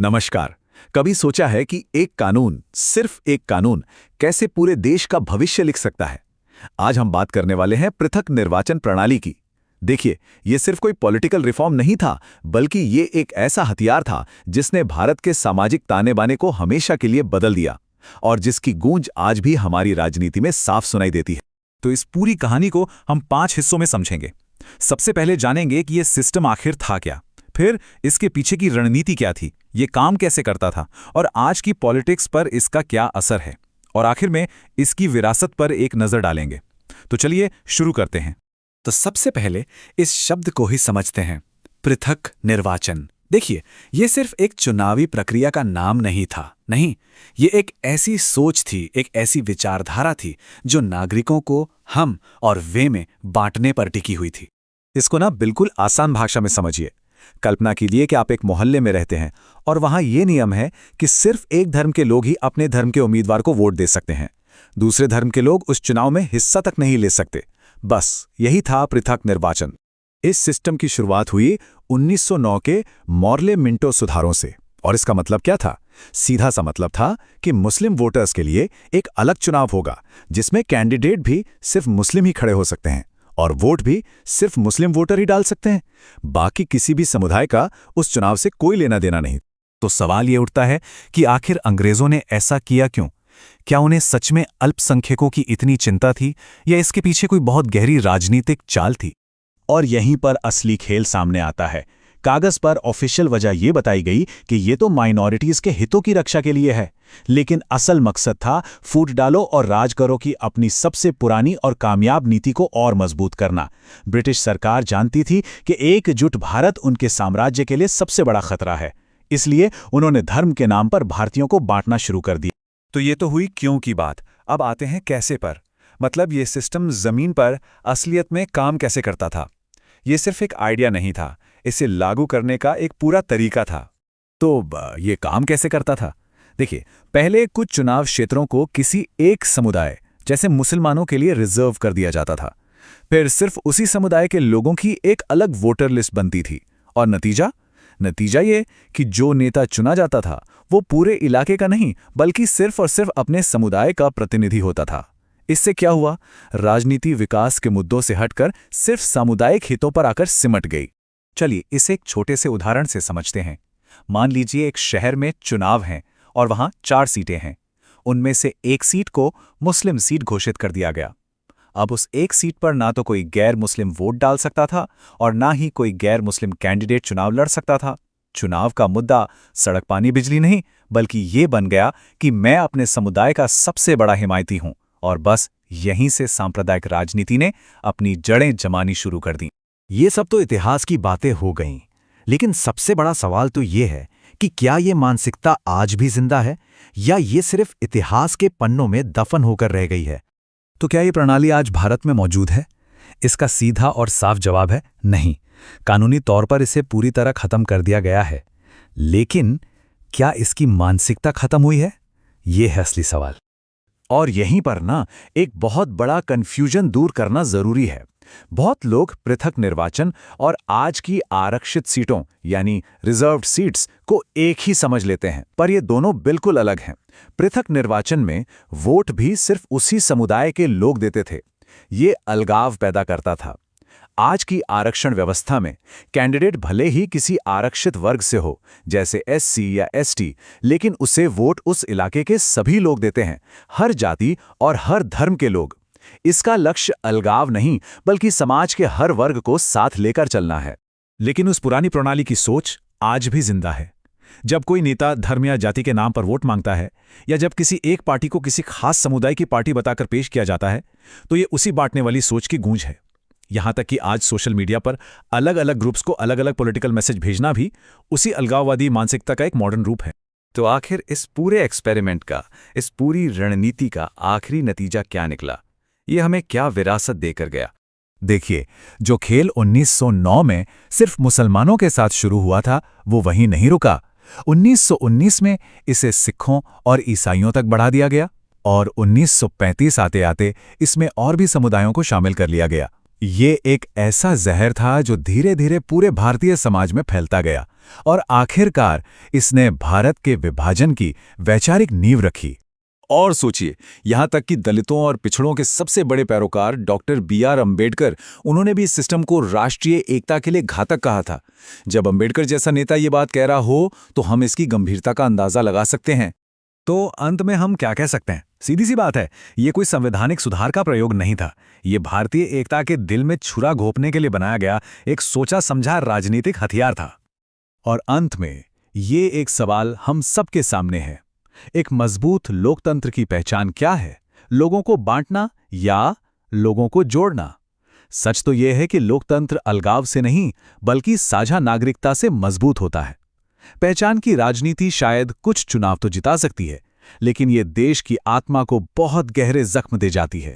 नमस्कार। कभी सोचा है कि एक कानून, सिर्फ एक कानून, कैसे पूरे देश का भविष्य लिख सकता है? आज हम बात करने वाले हैं पृथक निर्वाचन प्रणाली की। देखिए, ये सिर्फ कोई पॉलिटिकल रिफॉर्म नहीं था, बल्कि ये एक ऐसा हथियार था जिसने भारत के सामाजिक ताने-बाने को हमेशा के लिए बदल दिया और जिसकी गूंज आज भी हमारी राजनीति में साफ सुनाई देती है। तो इस पूरी कहानी को हम 5 हिस्सों में समझेंगे। सबसे पहले जानेंगे कि ये सिस्टम आखिर था क्या, फिर इसके पीछे की रणनीति क्या थी, ये काम कैसे करता था और आज की पॉलिटिक्स पर इसका क्या असर है, और आखिर में इसकी विरासत पर एक नजर डालेंगे। तो चलिए शुरू करते हैं। तो सबसे पहले इस शब्द को ही समझते हैं, पृथक निर्वाचन। देखिए, ये सिर्फ एक चुनावी प्रक्रिया का नाम नहीं था, नहीं, ये एक ऐसी सोच थी, एक ऐसी विचारधारा थी जो नागरिकों को हम और वे में बांटने पर टिकी हुई थी। इसको ना बिल्कुल आसान भाषा में समझिए। कल्पना कीजिए कि आप एक मोहल्ले में रहते हैं और वहां ये नियम है कि सिर्फ एक धर्म के लोग ही अपने धर्म के उम्मीदवार को वोट दे सकते हैं। दूसरे धर्म के लोग उस चुनाव में हिस्सा तक नहीं ले सकते। बस यही था पृथक निर्वाचन। इस सिस्टम की शुरुआत हुई 1909 के मॉर्ले मिंटो सुधारों से। और इसका मतलब क्या था? सीधा सा मतलब था कि मुस्लिम वोटर्स के लिए एक अलग चुनाव होगा जिसमें कैंडिडेट भी सिर्फ मुस्लिम ही खड़े हो सकते हैं और वोट भी सिर्फ मुस्लिम वोटर ही डाल सकते हैं। बाकी किसी भी समुदाय का उस चुनाव से कोई लेना देना नहीं। तो सवाल ये उठता है कि आखिर अंग्रेजों ने ऐसा किया क्यों? क्या उन्हें सच में अल्पसंख्यकों की इतनी चिंता थी, या इसके पीछे कोई बहुत गहरी राजनीतिक चाल थी? और यहीं पर असली खेल सामने आता है। कागज पर ऑफिशियल वजह ये बताई गई कि ये तो माइनॉरिटीज के हितों की रक्षा के लिए है, लेकिन असल मकसद था फूट डालो और राज करो की अपनी सबसे पुरानी और कामयाब नीति को और मजबूत करना। ब्रिटिश सरकार जानती थी कि एकजुट भारत उनके साम्राज्य के लिए सबसे बड़ा खतरा है, इसलिए उन्होंने धर्म के नाम पर भारतीयों को बांटना शुरू कर दिया। तो ये तो हुई क्यों की बात। अब आते हैं कैसे पर। मतलब ये सिस्टम जमीन पर असलियत में काम कैसे करता था। ये सिर्फ एक आइडिया नहीं था, इसे लागू करने का एक पूरा तरीका था। तो ये काम कैसे करता था? देखिए, पहले कुछ चुनाव क्षेत्रों को किसी एक समुदाय जैसे मुसलमानों के लिए रिजर्व कर दिया जाता था। फिर सिर्फ उसी समुदाय के लोगों की एक अलग वोटर लिस्ट बनती थी। और नतीजा ये कि जो नेता चुना जाता था वो पूरे इलाके का नहीं, बल्कि सिर्फ और सिर्फ अपने समुदाय का प्रतिनिधि होता था। इससे क्या हुआ? राजनीति विकास के मुद्दों से हटकर सिर्फ सामुदायिक हितों पर आकर सिमट गई। चलिए इसे एक छोटे से उदाहरण से समझते हैं। मान लीजिए एक शहर में चुनाव हैं और वहां 4 सीटें हैं। उनमें से एक सीट को मुस्लिम सीट घोषित कर दिया गया। अब उस एक सीट पर ना तो कोई गैर मुस्लिम वोट डाल सकता था और ना ही कोई गैर मुस्लिम कैंडिडेट चुनाव लड़ सकता था। चुनाव का मुद्दा सड़क पानी बिजली नहीं, बल्कि ये बन गया कि मैं अपने समुदाय का सबसे बड़ा हिमायती हूं। और बस यहीं से सांप्रदायिक राजनीति ने अपनी जड़ें जमानी शुरू कर दी। ये सब तो इतिहास की बातें हो गईं, लेकिन सबसे बड़ा सवाल तो ये है कि क्या ये मानसिकता आज भी जिंदा है, या ये सिर्फ इतिहास के पन्नों में दफन होकर रह गई है? तो क्या ये प्रणाली आज भारत में मौजूद है? इसका सीधा और साफ जवाब है नहीं। कानूनी तौर पर इसे पूरी तरह खत्म कर दिया गया है, लेकिन क्या इसकी मानसिकता खत्म हुई है? ये है असली सवाल। और यहीं पर ना एक बहुत बड़ा कन्फ्यूजन दूर करना जरूरी है। बहुत लोग पृथक निर्वाचन और आज की आरक्षित सीटों यानी रिजर्व्ड सीट्स को एक ही समझ लेते हैं, पर ये दोनों बिल्कुल अलग हैं। पृथक निर्वाचन में वोट भी सिर्फ उसी समुदाय के लोग देते थे। ये अलगाव पैदा करता था। आज की आरक्षण व्यवस्था में कैंडिडेट भले ही किसी आरक्षित वर्ग से हो, जैसे एससी या एसटी, लेकिन उसे वोट उस इलाके के सभी लोग देते हैं, हर जाति और हर धर्म के लोग। इसका लक्ष्य अलगाव नहीं, बल्कि समाज के हर वर्ग को साथ लेकर चलना है। लेकिन उस पुरानी प्रणाली की सोच आज भी जिंदा है। जब कोई नेता धर्म या जाति के नाम पर वोट मांगता है, या जब किसी एक पार्टी को किसी खास समुदाय की पार्टी बताकर पेश किया जाता है, तो ये उसी बांटने वाली सोच की गूंज है। यहां तक कि आज सोशल मीडिया पर अलग अलग ग्रुप्स को अलग अलग पॉलिटिकल मैसेज भेजना भी उसी अलगाववादी मानसिकता का एक मॉडर्न रूप है। तो आखिर इस पूरे एक्सपेरिमेंट का, इस पूरी रणनीति का आखिरी नतीजा क्या निकला? ये हमें क्या विरासत देकर गया? देखिए, जो खेल 1909 में सिर्फ मुसलमानों के साथ शुरू हुआ था, वो वहीं नहीं रुका। 1919 में इसे सिखों और ईसाइयों तक बढ़ा दिया गया और 1935 आते आते इसमें और भी समुदायों को शामिल कर लिया गया। ये एक ऐसा जहर था जो धीरे धीरे पूरे भारतीय समाज में फैलता गया और आखिरकार इसने भारत के विभाजन की वैचारिक नींव रखी। और सोचिए, यहाँ तक कि दलितों और पिछड़ों के सबसे बड़े पैरोकार डॉक्टर B.R. अम्बेडकर, उन्होंने भी इस सिस्टम को राष्ट्रीय एकता के लिए घातक कहा था। जब अम्बेडकर जैसा नेता ये बात कह रहा हो तो हम इसकी गंभीरता का अंदाजा लगा सकते हैं। तो अंत में हम क्या कह सकते हैं? सीधी सी बात है, ये कोई संवैधानिक सुधार का प्रयोग नहीं था। ये भारतीय एकता के दिल में छुरा घोंपने के लिए बनाया गया एक सोचा समझा राजनीतिक हथियार था। और अंत में ये एक सवाल हम सबके सामने है, एक मजबूत लोकतंत्र की पहचान क्या है? लोगों को बांटना या लोगों को जोड़ना? सच तो यह है कि लोकतंत्र अलगाव से नहीं बल्कि साझा नागरिकता से मजबूत होता है। पहचान की राजनीति शायद कुछ चुनाव तो जिता सकती है, लेकिन ये देश की आत्मा को बहुत गहरे जख्म दे जाती है।